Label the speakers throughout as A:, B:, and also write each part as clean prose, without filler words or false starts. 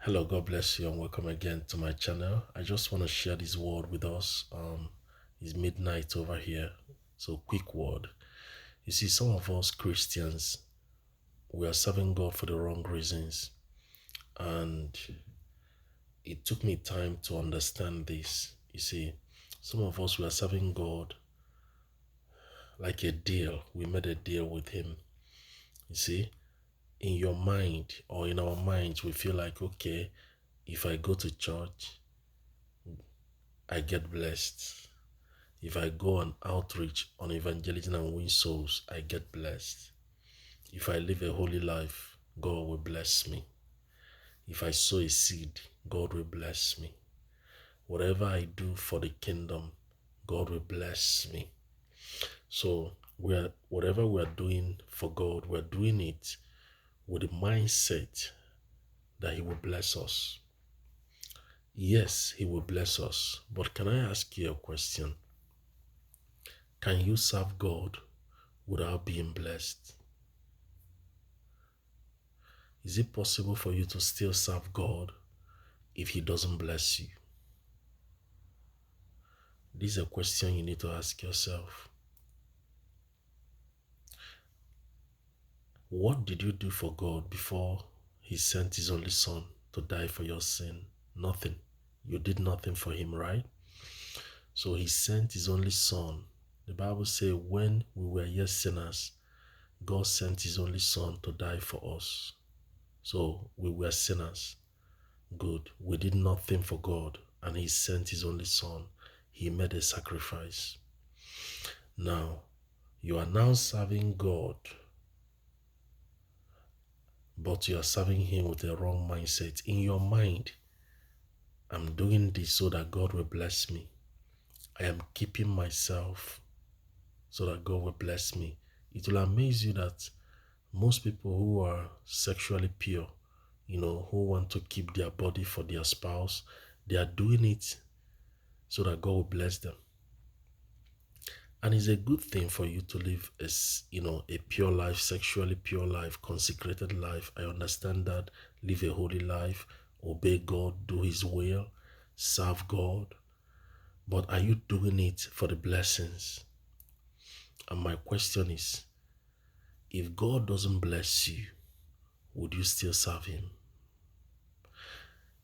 A: Hello, God bless you, and welcome again to my channel. I just want to share this word with us. It's midnight over here, so quick word. You see, some of us Christians, we are serving God for the wrong reasons, and it took me time to understand this. You see, some of us, we are serving God like a deal. We made a deal with Him. You see, in your mind or in our minds, we feel like, okay, if I go to church, I get blessed. If I go on outreach, on evangelism and win souls, I get blessed. If I live a holy life, God will bless me. If I sow a seed, God will bless me. Whatever I do for the kingdom, God will bless me. So whatever we are doing for God, we're doing it with the mindset that He will bless us. Yes, He will bless us. But can I ask you a question? Can you serve God without being blessed? Is it possible for you to still serve God if He doesn't bless you? This is a question you need to ask yourself. What did you do for God before He sent His only Son to die for your sin? Nothing. You did nothing for Him, right? So He sent His only Son. The Bible says when we were yet sinners, God sent His only Son to die for us. So we were sinners. Good. We did nothing for God, and He sent His only Son. He made a sacrifice. Now, you are now serving God, but you are serving Him with a wrong mindset. In your mind, I'm doing this so that God will bless me. I am keeping myself so that God will bless me. It will amaze you that most people who are sexually pure, who want to keep their body for their spouse, they are doing it so that God will bless them. And it's a good thing for you to live a pure life, sexually pure life, consecrated life. I understand that. Live a holy life, obey God, do His will, serve God. But are you doing it for the blessings? And my question is, if God doesn't bless you, would you still serve Him?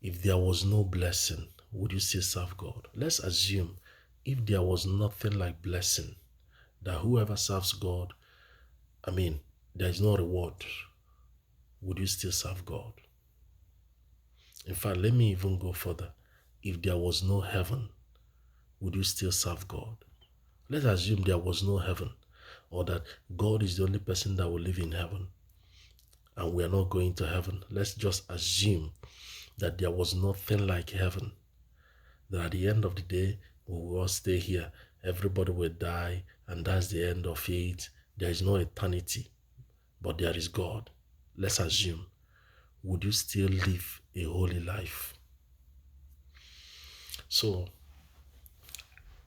A: If there was no blessing, would you still serve God? Let's assume if there was nothing like blessing, that whoever serves God, there is no reward, would you still serve God? In fact, let me even go further. If there was no heaven, would you still serve God? Let's assume there was no heaven, or that God is the only person that will live in heaven, and we are not going to heaven. Let's just assume that there was nothing like heaven, that at the end of the day, we will all stay here. Everybody will die, and that's the end of it. There is no eternity, but there is God. Let's assume. Would you still live a holy life? So,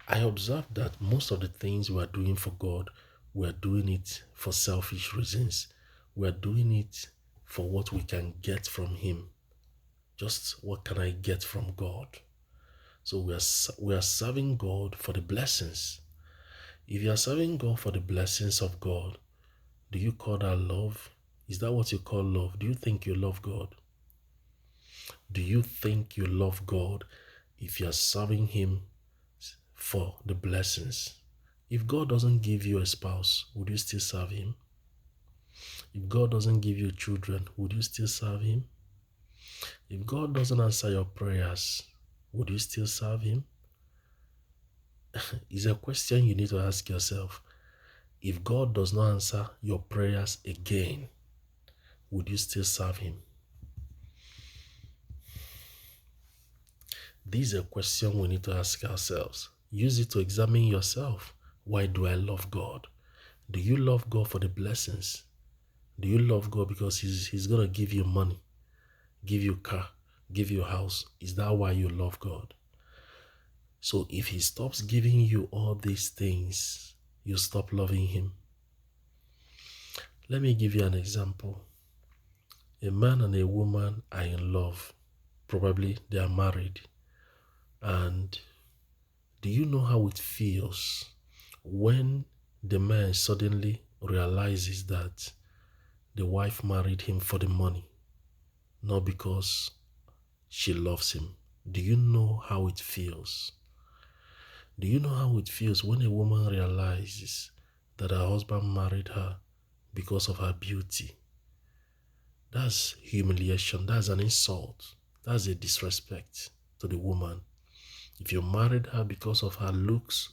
A: I observed that most of the things we are doing for God, we are doing it for selfish reasons. We are doing it for what we can get from Him. Just what can I get from God? So we are serving God for the blessings. If you are serving God for the blessings of God, do you call that love? Is that what you call love? Do you think you love God? Do you think you love God if you are serving Him for the blessings? If God doesn't give you a spouse, would you still serve Him? If God doesn't give you children, would you still serve Him? If God doesn't answer your prayers, would you still serve Him? It's a question you need to ask yourself. If God does not answer your prayers again, would you still serve Him? This is a question we need to ask ourselves. Use it to examine yourself. Why do I love God? Do you love God for the blessings? Do you love God because He's going to give you money, give you car, give you house? Is that why you love God? So if He stops giving you all these things, you stop loving Him. Let me give you an example. A man and a woman are in love. probably they are married. And do you know how it feels when the man suddenly realizes that the wife married him for the money, not because she loves him? Do you know how it feels? Do you know how it feels when a woman realizes that her husband married her because of her beauty? That's humiliation. That's an insult. That's a disrespect to the woman. If you married her because of her looks,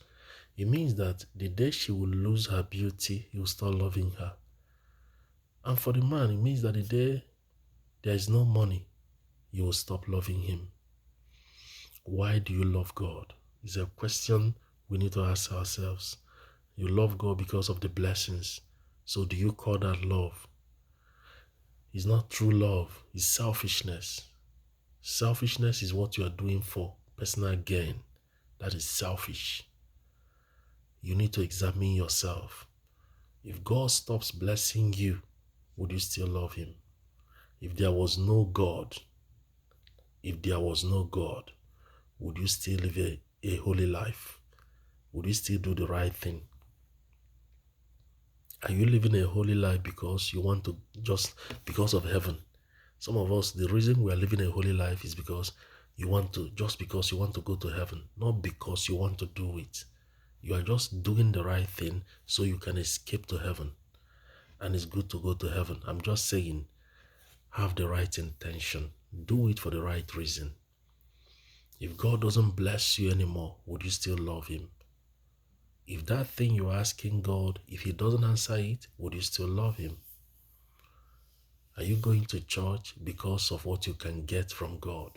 A: it means that the day she will lose her beauty, you will start loving her. And for the man, it means that the day there is no money, you will stop loving him. Why do you love God? It's a question we need to ask ourselves. You love God because of the blessings. So do you call that love? It's not true love, it's selfishness. Selfishness is what you are doing for personal gain. That is selfish. You need to examine yourself. If God stops blessing you, would you still love him? If there was no God, if there was no God, would you still live a holy life? Would you still do the right thing? Are you living a holy life because you want to, just because of heaven? Some of us, the reason we are living a holy life is because you want to, just because you want to go to heaven, not because you want to do it. You are just doing the right thing so you can escape to heaven. And it's good to go to heaven. I'm just saying, have the right intention. Do it for the right reason. If God doesn't bless you anymore, would you still love him? If that thing you're asking God, if he doesn't answer it, would you still love him? Are you going to church because of what you can get from God?